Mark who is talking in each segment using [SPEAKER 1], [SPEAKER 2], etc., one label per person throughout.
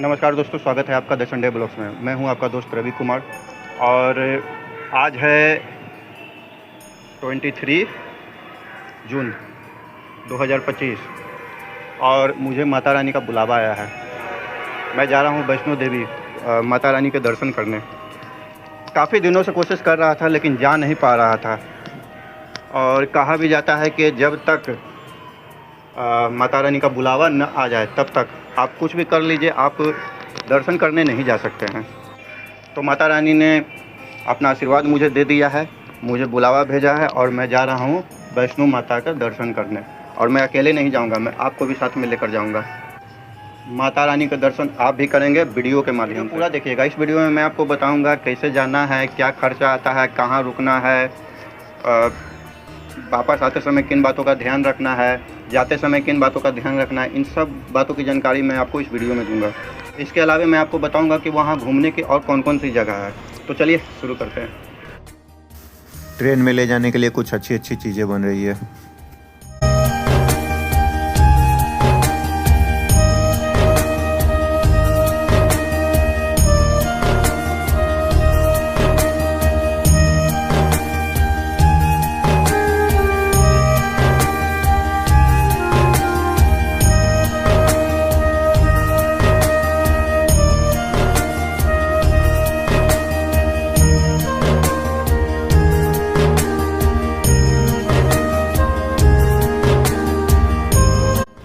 [SPEAKER 1] नमस्कार दोस्तों, स्वागत है आपका द संडे ब्लॉग्स में। मैं हूं आपका दोस्त रवि कुमार और आज है 23 जून 2025 और मुझे माता रानी का बुलावा आया है। मैं जा रहा हूं वैष्णो देवी माता रानी के दर्शन करने। काफ़ी दिनों से कोशिश कर रहा था लेकिन जा नहीं पा रहा था। और कहा भी जाता है कि जब तक माता रानी का बुलावा न आ जाए तब तक आप कुछ भी कर लीजिए, आप दर्शन करने नहीं जा सकते हैं। तो माता रानी ने अपना आशीर्वाद मुझे दे दिया है, मुझे बुलावा भेजा है और मैं जा रहा हूँ वैष्णो माता का दर्शन करने। और मैं अकेले नहीं जाऊँगा, मैं आपको भी साथ में लेकर जाऊँगा। माता रानी का दर्शन आप भी करेंगे वीडियो के माध्यम से। पूरा देखिएगा। इस वीडियो में मैं आपको बताऊँगा कैसे जाना है, क्या खर्चा आता है, कहाँ रुकना है, वापस आते समय किन बातों का ध्यान रखना है, जाते समय किन बातों का ध्यान रखना है। इन सब बातों की जानकारी मैं आपको इस वीडियो में दूंगा। इसके अलावा मैं आपको बताऊंगा कि वहाँ घूमने की और कौन कौन सी जगह है। तो चलिए शुरू करते हैं।
[SPEAKER 2] ट्रेन में ले जाने के लिए कुछ अच्छी चीज़ें बन रही है।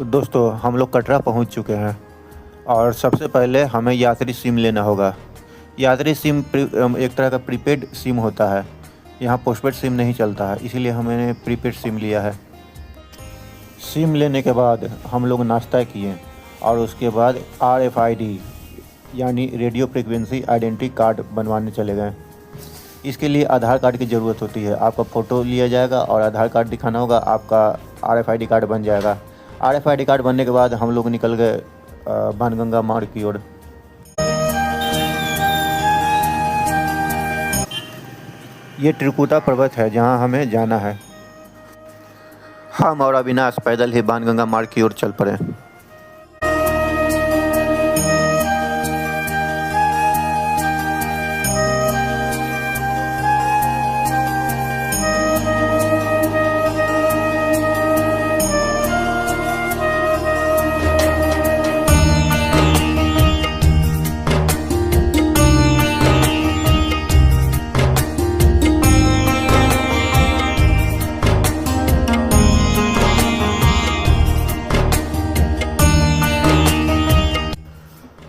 [SPEAKER 2] दोस्तों, हम लोग कटरा पहुंच चुके हैं और सबसे पहले हमें यात्री सिम लेना होगा। यात्री सिम एक तरह का प्रीपेड सिम होता है। यहाँ पोस्टपेड सिम नहीं चलता है, इसीलिए हमने प्रीपेड सिम लिया है। सिम लेने के बाद हम लोग नाश्ता किए और उसके बाद RFID यानी रेडियो फ्रिक्वेंसी आइडेंटिटी कार्ड बनवाने चले गए। इसके लिए आधार कार्ड की ज़रूरत होती है। आपका फ़ोटो लिया जाएगा और आधार कार्ड दिखाना होगा, आपका RFID कार्ड बन जाएगा। RFID कार्ड बनने के बाद हम लोग निकल गए बाणगंगा मार्ग की ओर। ये त्रिकुटा पर्वत है जहां हमें जाना है। हम और अविनाश पैदल ही बाणगंगा मार्ग की ओर चल पड़े।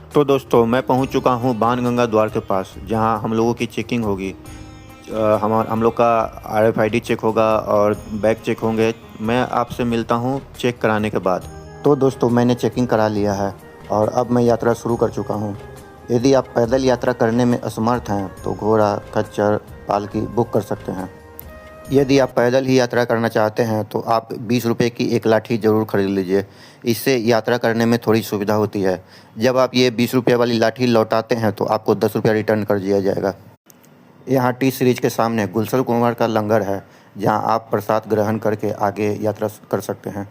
[SPEAKER 2] तो दोस्तों, मैं पहुंच चुका हूं बाणगंगा द्वार के पास, जहां हम लोगों की चेकिंग होगी। हम लोग का RFID चेक होगा और बैग चेक होंगे। मैं आपसे मिलता हूं चेक कराने के बाद। तो दोस्तों, मैंने चेकिंग करा लिया है और अब मैं यात्रा शुरू कर चुका हूं। यदि आप पैदल यात्रा करने में असमर्थ हैं तो घोड़ा, खच्चर, पालकी बुक कर सकते हैं। यदि आप पैदल ही यात्रा करना चाहते हैं तो आप 20 रुपये की एक लाठी ज़रूर खरीद लीजिए। इससे यात्रा करने में थोड़ी सुविधा होती है। जब आप ये 20 रुपये वाली लाठी लौटाते हैं तो आपको 10 रुपया रिटर्न कर दिया जाएगा। यहाँ टी सीरीज के सामने गुलशन कुमार का लंगर है, जहाँ आप प्रसाद ग्रहण करके आगे यात्रा कर सकते हैं।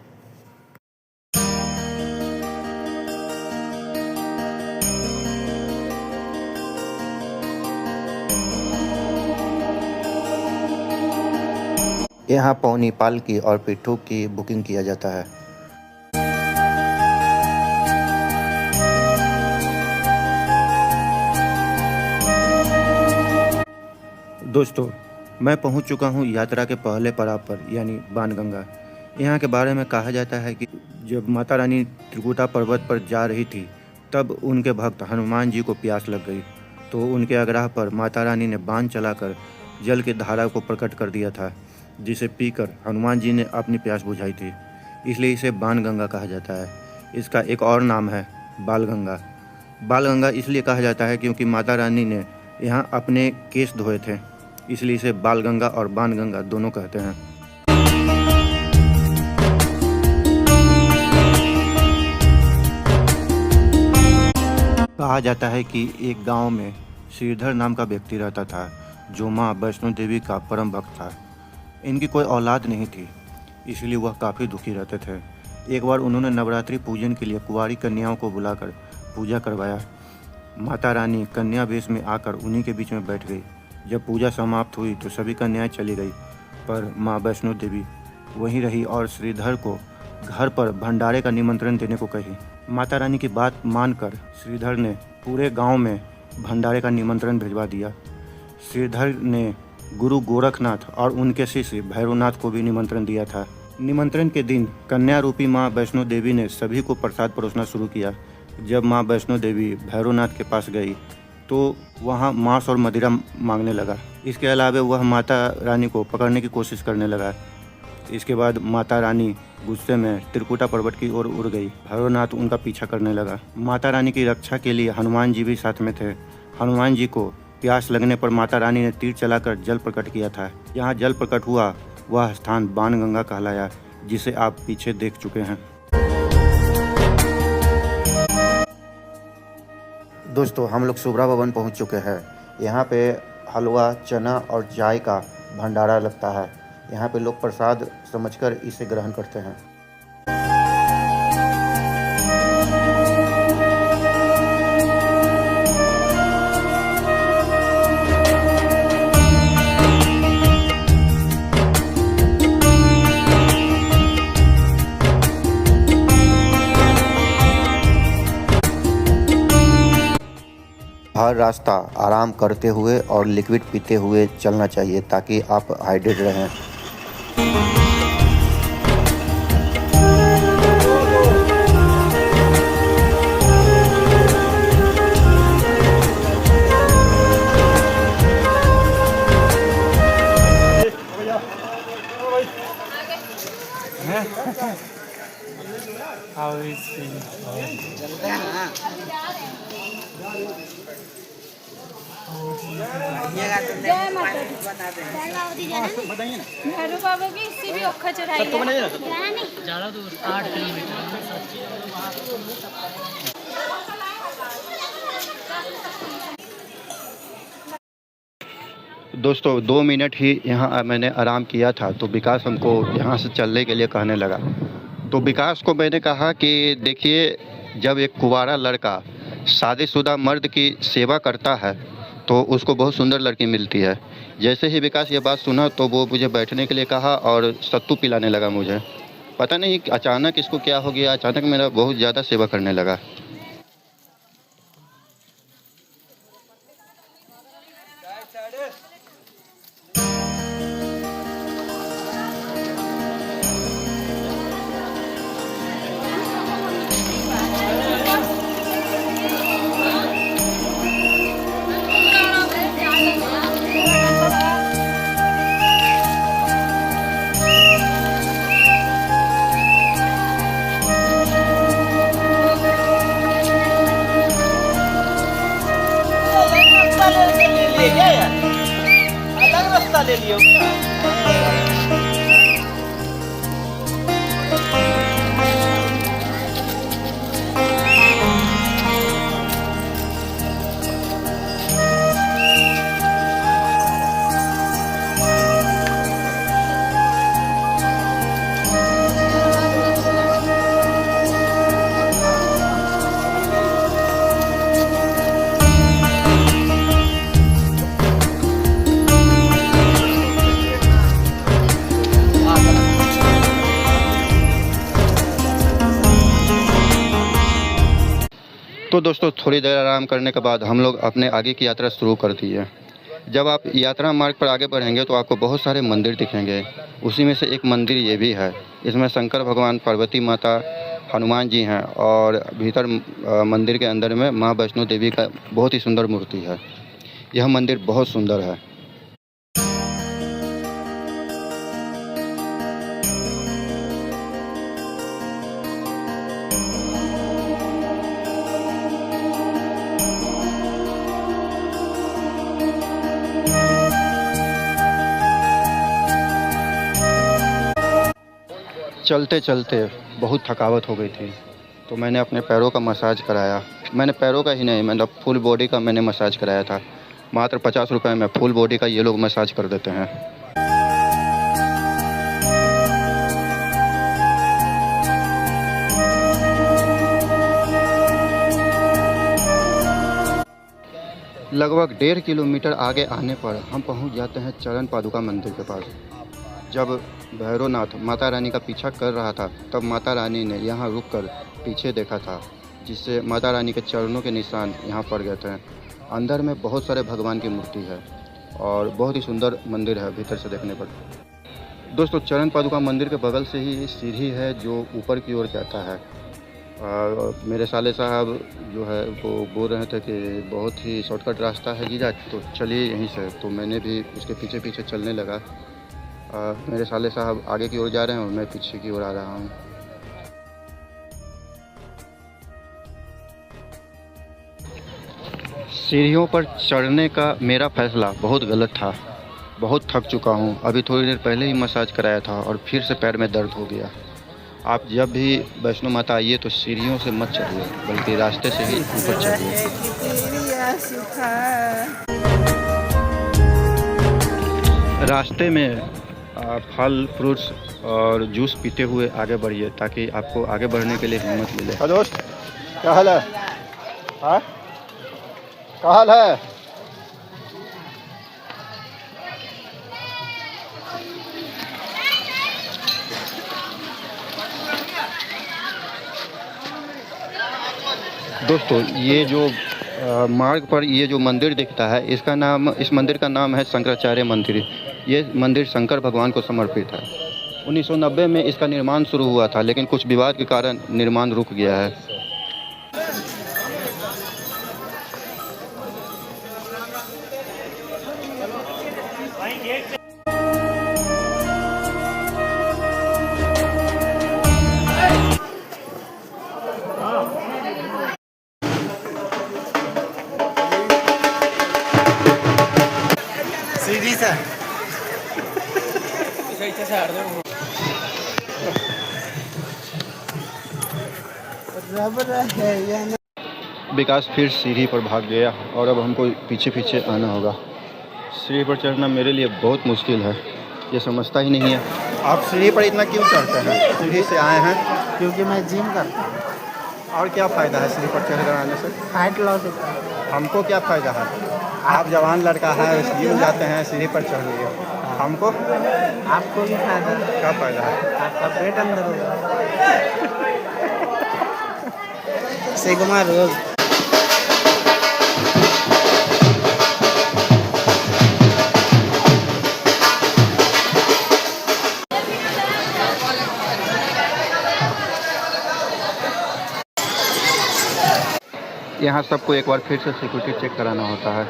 [SPEAKER 2] यहाँ पौनी, पालकी और पिट्ठू की बुकिंग किया जाता है। दोस्तों, मैं पहुँच चुका हूँ यात्रा के पहले पड़ाव पर, यानी बाणगंगा। यहाँ के बारे में कहा जाता है कि जब माता रानी त्रिकुटा पर्वत पर जा रही थी तब उनके भक्त हनुमान जी को प्यास लग गई, तो उनके आग्रह पर माता रानी ने बाण चलाकर जल की धारा को प्रकट कर दिया था, जिसे पीकर हनुमान जी ने अपनी प्यास बुझाई थी। इसलिए इसे बाणगंगा कहा जाता है। इसका एक और नाम है बालगंगा। बालगंगा इसलिए कहा जाता है क्योंकि माता रानी ने यहाँ अपने केश धोए थे, इसलिए इसे बालगंगा और बाणगंगा दोनों कहते हैं। कहा जाता है कि एक गांव में श्रीधर नाम का व्यक्ति रहता था, जो माँ वैष्णो देवी का परम भक्त था। इनकी कोई औलाद नहीं थी, इसलिए वह काफ़ी दुखी रहते थे। एक बार उन्होंने नवरात्रि पूजन के लिए कुंवारी कन्याओं को बुलाकर पूजा करवाया। माता रानी कन्या वेश में आकर उन्हीं के बीच में बैठ गई। जब पूजा समाप्त हुई तो सभी कन्याएं चली गई, पर माँ वैष्णो देवी वहीं रही और श्रीधर को घर पर भंडारे का निमंत्रण देने को कही। माता रानी की बात मानकर श्रीधर ने पूरे गांव में भंडारे का निमंत्रण भिजवा दिया। श्रीधर ने गुरु गोरखनाथ और उनके शिष्य भैरवनाथ को भी निमंत्रण दिया था। निमंत्रण के दिन कन्या रूपी माँ वैष्णो देवी ने सभी को प्रसाद परोसना शुरू किया। जब माँ वैष्णो देवी भैरवनाथ के पास गई तो वहाँ मांस और मदिरा मांगने लगा। इसके अलावा वह माता रानी को पकड़ने की कोशिश करने लगा। इसके बाद माता रानी गुस्से में त्रिकुटा पर्वत की ओर उड़ गई। भैरवनाथ उनका पीछा करने लगा। माता रानी की रक्षा के लिए हनुमान जी भी साथ में थे। हनुमान जी को प्यास लगने पर माता रानी ने तीर चलाकर जल प्रकट किया था। यहाँ जल प्रकट हुआ वह स्थान बाणगंगा कहलाया, जिसे आप पीछे देख चुके हैं। दोस्तों, हम लोग शुभ्रा भवन पहुँच चुके हैं। यहाँ पे हलवा, चना और चाय का भंडारा लगता है। यहाँ पे लोग प्रसाद समझकर इसे ग्रहण करते हैं। हर रास्ता आराम करते हुए और लिक्विड पीते हुए चलना चाहिए ताकि आप हाइड्रेट रहें।
[SPEAKER 3] भैरव बाबा की इससे भी औखा चढ़ाई है। ज़्यादा दूर 8 किलोमीटर।
[SPEAKER 1] दोस्तों 2 मिनट ही यहाँ मैंने आराम किया था तो विकास हमको यहाँ से चलने के लिए कहने लगा। तो विकास को मैंने कहा कि देखिए, जब एक कुंवारा लड़का शादीशुदा मर्द की सेवा करता है तो उसको बहुत सुंदर लड़की मिलती है। जैसे ही विकास ये बात सुना तो वो मुझे बैठने के लिए कहा और सत्तू पिलाने लगा मुझे। पता नहीं अचानक इसको क्या हो गया, अचानक मेरा बहुत ज़्यादा सेवा करने लगा।
[SPEAKER 4] अलग रास्ता ले लियो क्या?
[SPEAKER 1] तो दोस्तों थोड़ी देर आराम करने के बाद हम लोग अपने आगे की यात्रा शुरू कर दी है। जब आप यात्रा मार्ग पर आगे बढ़ेंगे तो आपको बहुत सारे मंदिर दिखेंगे। उसी में से एक मंदिर ये भी है। इसमें शंकर भगवान, पार्वती माता, हनुमान जी हैं और भीतर मंदिर के अंदर में माँ वैष्णो देवी का बहुत ही सुंदर मूर्ति है। यह मंदिर बहुत सुंदर है। चलते चलते बहुत थकावट हो गई थी तो मैंने अपने पैरों का मसाज कराया। मैंने पैरों का ही नहीं, मतलब फुल बॉडी का मैंने मसाज कराया था। मात्र 50 रुपये में फुल बॉडी का ये लोग मसाज कर देते हैं। लगभग 1.5 किलोमीटर आगे आने पर हम पहुंच जाते हैं चरण पादुका मंदिर के पास। जब भैरवनाथ माता रानी का पीछा कर रहा था तब माता रानी ने यहाँ रुककर पीछे देखा था, जिससे माता रानी के चरणों के निशान यहाँ पड़ गए थे। अंदर में बहुत सारे भगवान की मूर्ति है और बहुत ही सुंदर मंदिर है भीतर से देखने पर। दोस्तों, चरण पादुका मंदिर के बगल से ही सीढ़ी है जो ऊपर की ओर जाता है। मेरे साले साहब जो है वो बोल रहे थे कि बहुत ही शॉर्टकट रास्ता है जीजा, तो चलिए यहीं से। तो मैंने भी उसके पीछे पीछे चलने लगा। मेरे साले साहब आगे की ओर जा रहे हैं और मैं पीछे की ओर आ रहा हूँ। सीढ़ियों पर चढ़ने का मेरा फैसला बहुत गलत था। बहुत थक चुका हूँ। अभी थोड़ी देर पहले ही मसाज कराया था और फिर से पैर में दर्द हो गया। आप जब भी वैष्णो माता आइए तो सीढ़ियों से मत चढ़िए, बल्कि रास्ते से ही ऊपर चढ़िए। रास्ते में फल फ्रूट्स और जूस पीते हुए आगे बढ़िए, ताकि आपको आगे बढ़ने के लिए हिम्मत मिले। दोस्त, क्या हाल है? हाँ, क्या हाल है? दोस्तों, ये जो मार्ग पर ये जो मंदिर दिखता है, इस मंदिर का नाम है शंकराचार्य मंदिर। ये मंदिर शंकर भगवान को समर्पित है। 1990 में इसका निर्माण शुरू हुआ था, लेकिन कुछ विवाद के कारण निर्माण रुक गया है।
[SPEAKER 4] सीढ़ी से
[SPEAKER 1] विकास फिर सीढ़ी पर भाग गया और अब हमको पीछे पीछे आना होगा। सीढ़ी पर चढ़ना मेरे लिए बहुत मुश्किल है, ये समझता ही नहीं है। आप सीढ़ी पर इतना क्यों चढ़ते हैं? सीढ़ी से आए हैं?
[SPEAKER 4] क्योंकि मैं जिम करता हूँ।
[SPEAKER 1] और क्या फ़ायदा है सीढ़ी पर चढ़ कर आने से?
[SPEAKER 4] हाइट लॉस होता है।
[SPEAKER 1] हमको क्या फ़ायदा है? आप जवान लड़का है, जिम जाते हैं, सीढ़ी पर चढ़ रही है। हमको
[SPEAKER 4] आपको भी फायदा है।
[SPEAKER 1] क्या फ़ायदा है?
[SPEAKER 4] आपका पेट अंदर होगा। सिग्मा रोज
[SPEAKER 1] यहाँ सबको एक बार फिर से सिक्योरिटी चेक कराना होता है।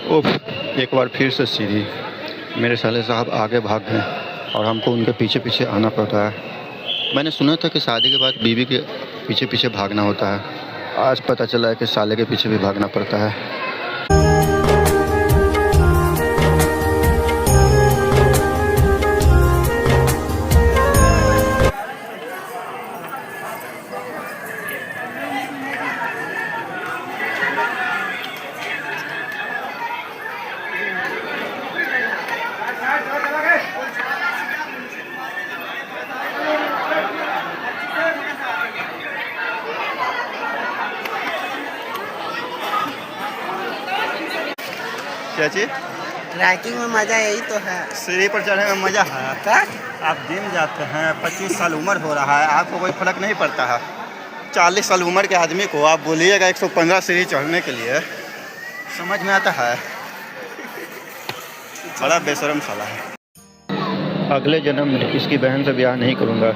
[SPEAKER 1] ओह, एक बार फिर से सीढ़ी। मेरे साले साहब आगे भाग गए और हमको उनके पीछे पीछे आना पड़ता है। मैंने सुना था कि शादी के बाद बीवी के पीछे पीछे भागना होता है। आज पता चला है कि साले के पीछे भी भागना पड़ता है। क्या चीज़?
[SPEAKER 4] ट्रैकिंग में मजा यही तो है।
[SPEAKER 1] सीढ़ी पर चढ़ने में मज़ा है।
[SPEAKER 4] क्या?
[SPEAKER 1] आप जिम जाते हैं, 25 साल उम्र हो रहा है, आपको कोई फर्क नहीं पड़ता है? 40 साल उम्र के आदमी को आप बोलिएगा 115 सीढ़ी चढ़ने के लिए, समझ में आता है? बड़ा बेशरम साला है। अगले जन्म में इसकी बहन से ब्याह नहीं करूँगा।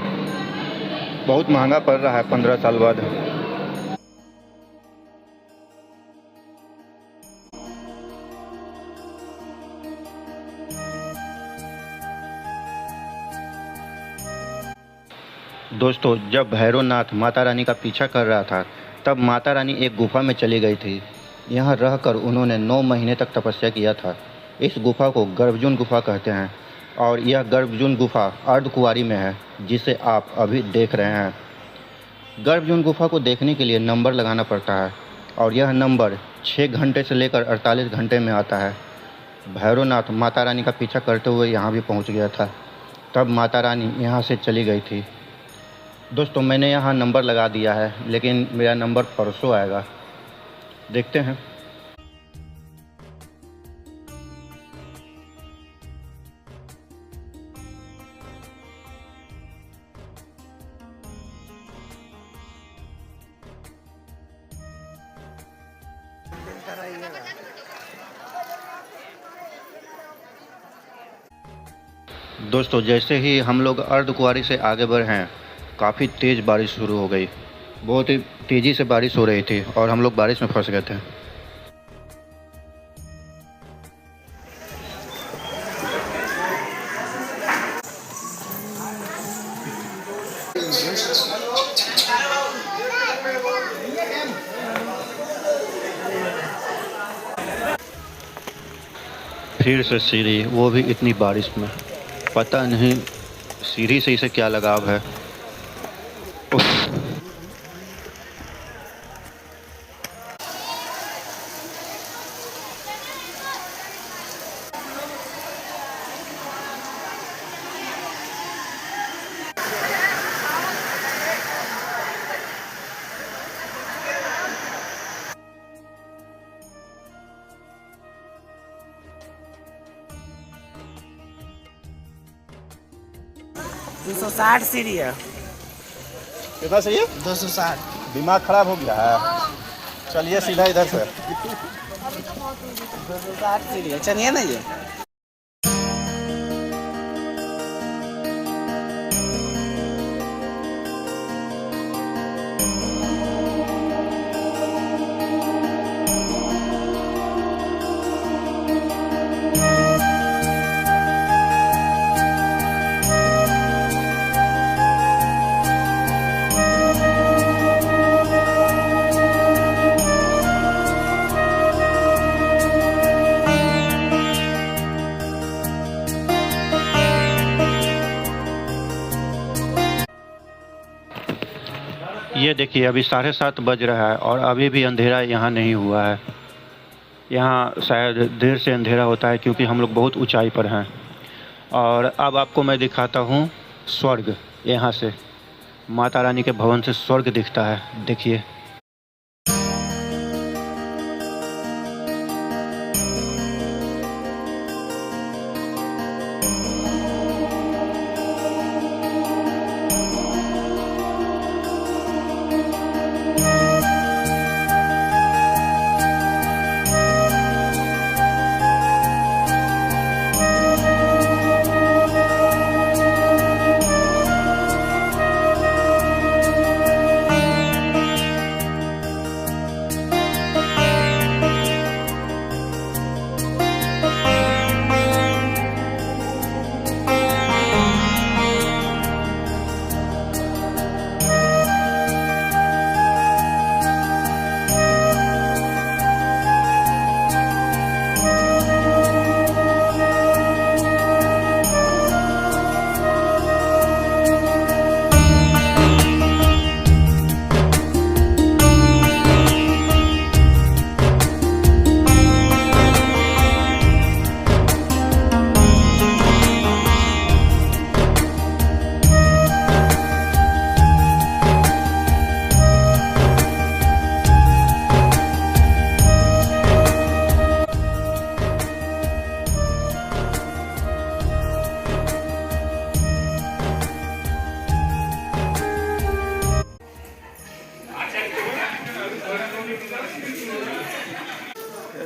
[SPEAKER 1] बहुत महंगा पड़ रहा है 15 साल बाद। दोस्तों, जब भैरवनाथ माता रानी का पीछा कर रहा था तब माता रानी एक गुफा में चली गई थी। यहाँ रहकर उन्होंने 9 महीने तक तपस्या किया था। इस गुफा को गर्भजून गुफा कहते हैं। और यह गर्भजून गुफा अर्धकुंवारी में है, जिसे आप अभी देख रहे हैं। गर्भजून गुफा को देखने के लिए नंबर लगाना पड़ता है और यह नंबर 6 घंटे से लेकर 48 घंटे में आता है। भैरवनाथ माता रानी का पीछा करते हुए यहाँ भी पहुँच गया था, तब माता रानी यहाँ से चली गई थी। दोस्तों, मैंने यहाँ नंबर लगा दिया है, लेकिन मेरा नंबर परसों आएगा, देखते हैं। दोस्तों, जैसे ही हम लोग अर्धकुंवारी से आगे बढ़े हैं, काफ़ी तेज़ बारिश शुरू हो गई। बहुत ही तेज़ी से बारिश हो रही थी और हम लोग बारिश में फंस गए थे। फिर से सीढ़ी, वो भी इतनी बारिश में। पता नहीं सीढ़ी से इसे क्या लगाव है। उफ।
[SPEAKER 4] दो 260 सीढ़ी है।
[SPEAKER 1] कितना चाहिए?
[SPEAKER 4] 260।
[SPEAKER 1] दिमाग खराब हो गया है। चलिए सीधा इधर से।
[SPEAKER 4] 260 सीढ़ी है, चलिए ना ये।
[SPEAKER 1] ये देखिए, अभी 7:30 बज रहा है और अभी भी अंधेरा यहाँ नहीं हुआ है। यहाँ शायद देर से अंधेरा होता है क्योंकि हम लोग बहुत ऊंचाई पर हैं। और अब आपको मैं दिखाता हूँ स्वर्ग। यहाँ से माता रानी के भवन से स्वर्ग दिखता है, देखिए।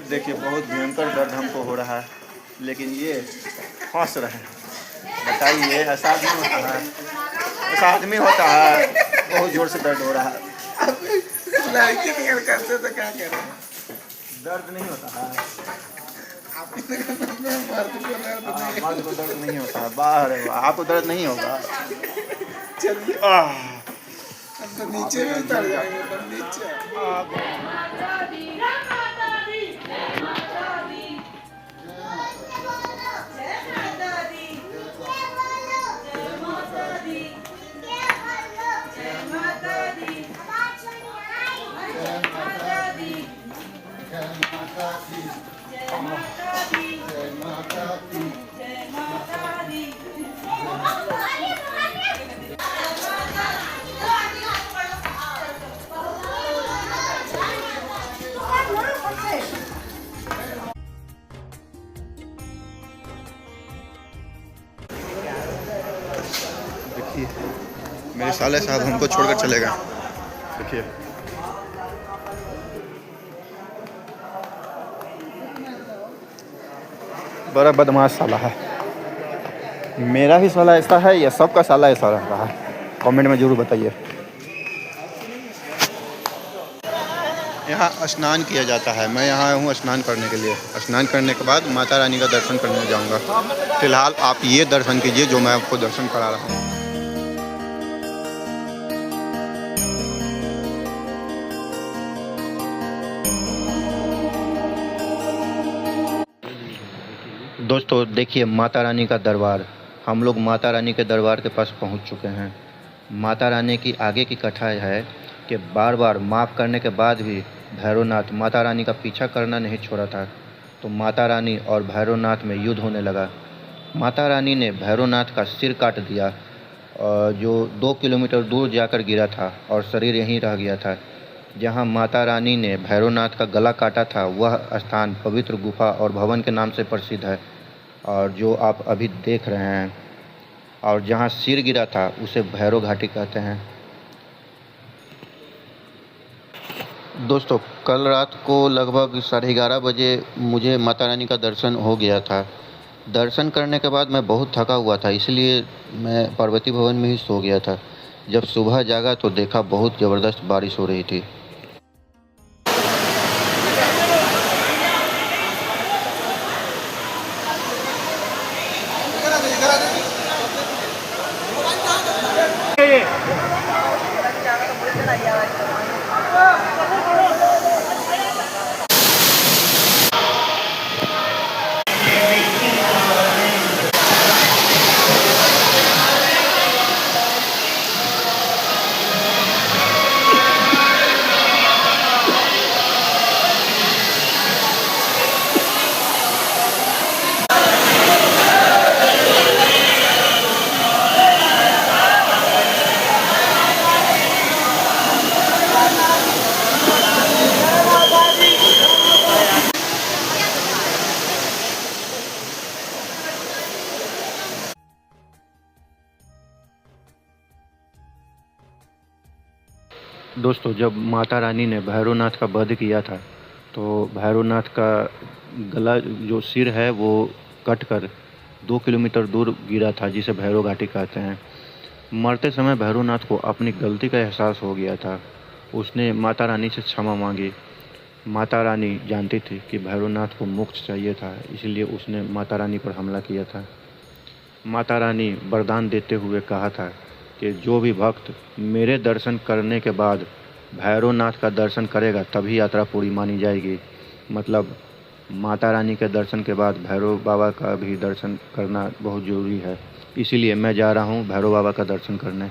[SPEAKER 1] देखिए, बहुत भयंकर दर्द हमको हो रहा है, लेकिन ये फंस रहे हैं। बताइए, ऐसा आदमी होता है? ऐसा आदमी होता है? बहुत जोर से दर्द हो रहा है।
[SPEAKER 4] लड़की निकल करते तो क्या करें?
[SPEAKER 1] दर्द नहीं होता है?
[SPEAKER 4] मर्द
[SPEAKER 1] को दर्द नहीं होता है। बाहर आपको दर्द नहीं होगा?
[SPEAKER 4] चलिए, अब तो नीचे भी उतर जाएंगे, तो नीचे।
[SPEAKER 1] देखिए मेरे साले साहब हमको छोड़कर चले गए। देखिए बड़ा बदमाश साला है। मेरा ही साला ऐसा है या सबका साला ऐसा रहा है? कमेंट में ज़रूर बताइए। यहाँ स्नान किया जाता है। मैं यहाँ आया हूँ स्नान करने के लिए। स्नान करने के बाद माता रानी का दर्शन करने जाऊँगा। फ़िलहाल आप ये दर्शन कीजिए जो मैं आपको दर्शन करा रहा हूँ। दोस्तों देखिए माता रानी का दरबार। हम लोग माता रानी के दरबार के पास पहुंच चुके हैं। माता रानी की आगे की कथा है कि बार बार माफ़ करने के बाद भी भैरवनाथ माता रानी का पीछा करना नहीं छोड़ा था। तो माता रानी और भैरवनाथ में युद्ध होने लगा। माता रानी ने भैरवनाथ का सिर काट दिया जो 2 किलोमीटर दूर जाकर गिरा था और शरीर यहीं रह गया था। जहां माता रानी ने भैरवनाथ का गला काटा था वह स्थान पवित्र गुफा और भवन के नाम से प्रसिद्ध है और जो आप अभी देख रहे हैं। और जहां सिर गिरा था उसे भैरव घाटी कहते हैं। दोस्तों कल रात को लगभग 11:30 बजे मुझे माता रानी का दर्शन हो गया था। दर्शन करने के बाद मैं बहुत थका हुआ था, इसलिए मैं पार्वती भवन में ही सो गया था। जब सुबह जागा तो देखा बहुत ज़बरदस्त बारिश हो रही थी। दोस्तों जब माता रानी ने भैरवनाथ का वध किया था तो भैरवनाथ का गला जो सिर है वो कट कर 2 किलोमीटर दूर गिरा था, जिसे भैरव घाटी कहते हैं। मरते समय भैरवनाथ को अपनी गलती का एहसास हो गया था। उसने माता रानी से क्षमा मांगी। माता रानी जानती थी कि भैरवनाथ को मोक्ष चाहिए था, इसलिए उसने माता रानी पर हमला किया था। माता रानी वरदान देते हुए कहा था कि जो भी भक्त मेरे दर्शन करने के बाद भैरवनाथ का दर्शन करेगा तभी यात्रा पूरी मानी जाएगी। मतलब माता रानी के दर्शन के बाद भैरव बाबा का भी दर्शन करना बहुत ज़रूरी है। इसीलिए मैं जा रहा हूँ भैरव बाबा का दर्शन करने।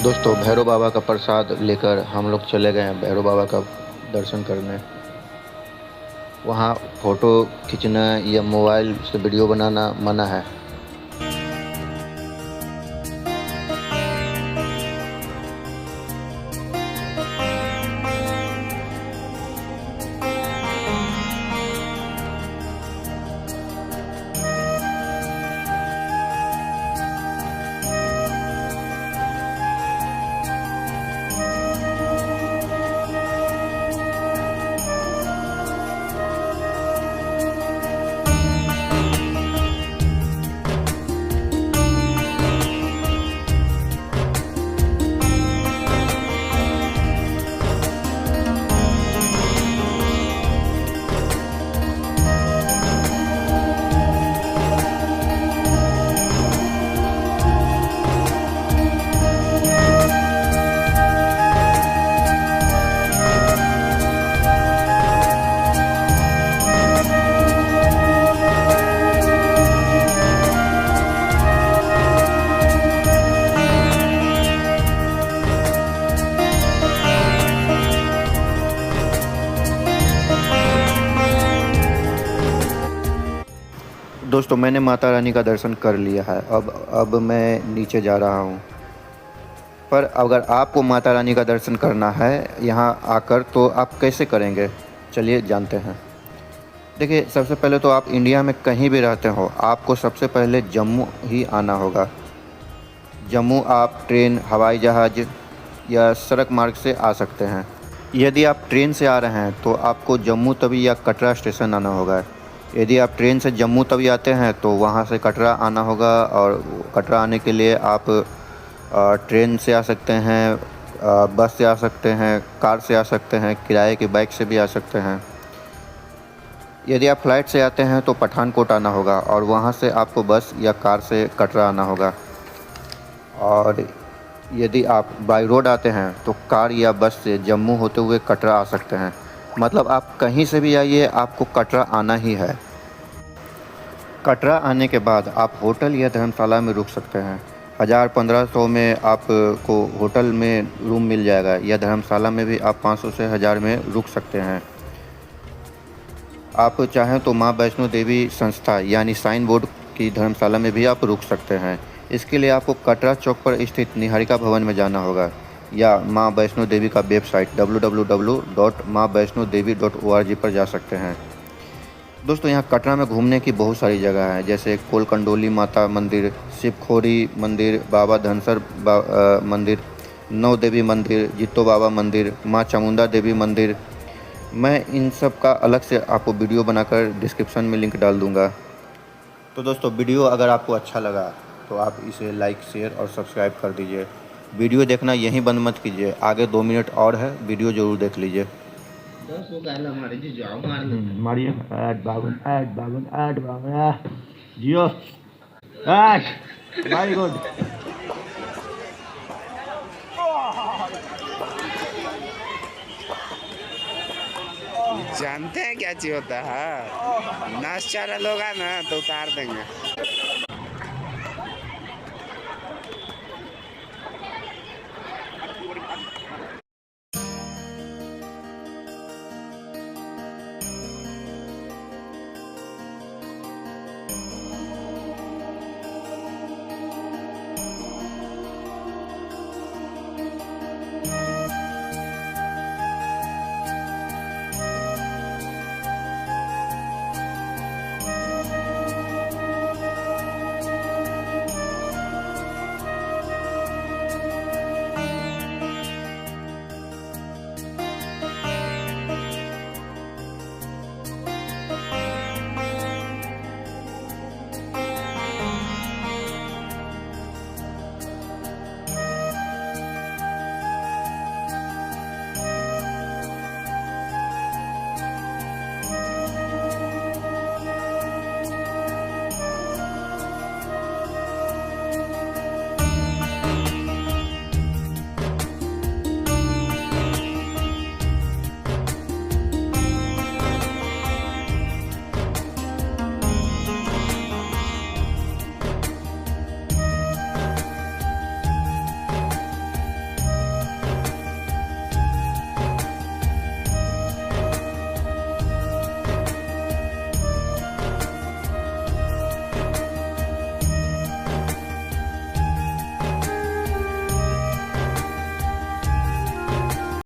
[SPEAKER 1] दोस्तों भैरव बाबा का प्रसाद लेकर हम लोग चले गए हैं भैरव बाबा का दर्शन करने। वहाँ फ़ोटो खींचना या मोबाइल से वीडियो बनाना मना है।
[SPEAKER 2] दोस्तों मैंने माता रानी का दर्शन कर लिया है। अब मैं नीचे जा रहा हूँ। पर अगर आपको माता रानी का दर्शन करना है यहाँ आकर तो आप कैसे करेंगे, चलिए जानते हैं। देखिए, सबसे पहले तो आप इंडिया में कहीं भी रहते हो, आपको सबसे पहले जम्मू ही आना होगा। जम्मू आप ट्रेन, हवाई जहाज़ या सड़क मार्ग से आ सकते हैं। यदि आप ट्रेन से आ रहे हैं तो आपको जम्मू तवी या कटरा स्टेशन आना होगा। यदि आप ट्रेन से जम्मू तवी आते हैं तो वहाँ से कटरा आना होगा, और कटरा आने के लिए आप ट्रेन से आ सकते हैं, बस से आ सकते हैं, कार से आ सकते हैं, किराए की बाइक से भी आ सकते हैं। यदि आप फ्लाइट से आते हैं तो पठानकोट आना होगा, और वहाँ से आपको बस या कार से कटरा आना होगा। और यदि आप बाई रोड आते हैं तो कार या बस से जम्मू होते हुए कटरा आ सकते हैं। मतलब आप कहीं से भी आइए, आपको कटरा आना ही है। कटरा आने के बाद आप होटल या धर्मशाला में रुक सकते हैं। 1000-1500 में आपको होटल में रूम मिल जाएगा, या धर्मशाला में भी आप 500 से 1000 में रुक सकते हैं। आप चाहें तो माँ वैष्णो देवी संस्था यानी साइन बोर्ड की धर्मशाला में भी आप रुक सकते हैं। इसके लिए आपको कटरा चौक पर स्थित निहारिका भवन में जाना होगा, या माँ वैष्णो देवी का वेबसाइट www.maawaishnodevi.org पर जा सकते हैं। दोस्तों, यहाँ कटरा में घूमने की बहुत सारी जगह हैं, जैसे कोलकंडोली माता मंदिर, शिवखोरी मंदिर, बाबा धनसर मंदिर, नौ देवी मंदिर, जित्तो बाबा मंदिर, माँ चामुंडा देवी मंदिर। मैं इन सब का अलग से आपको वीडियो बनाकर डिस्क्रिप्शन में लिंक डाल दूँगा। तो दोस्तों, वीडियो अगर आपको अच्छा लगा तो आप इसे लाइक, शेयर और सब्सक्राइब कर दीजिए। वीडियो देखना यहीं बंद मत कीजिए, आगे 2 मिनट और है, वीडियो ज़रूर देख लीजिए। मारिए ऐड बावन जियो ऐड, वेरी गुड।
[SPEAKER 4] जानते हैं क्या चीज होता है? 10 चैनल होगा ना तो उतार देंगे।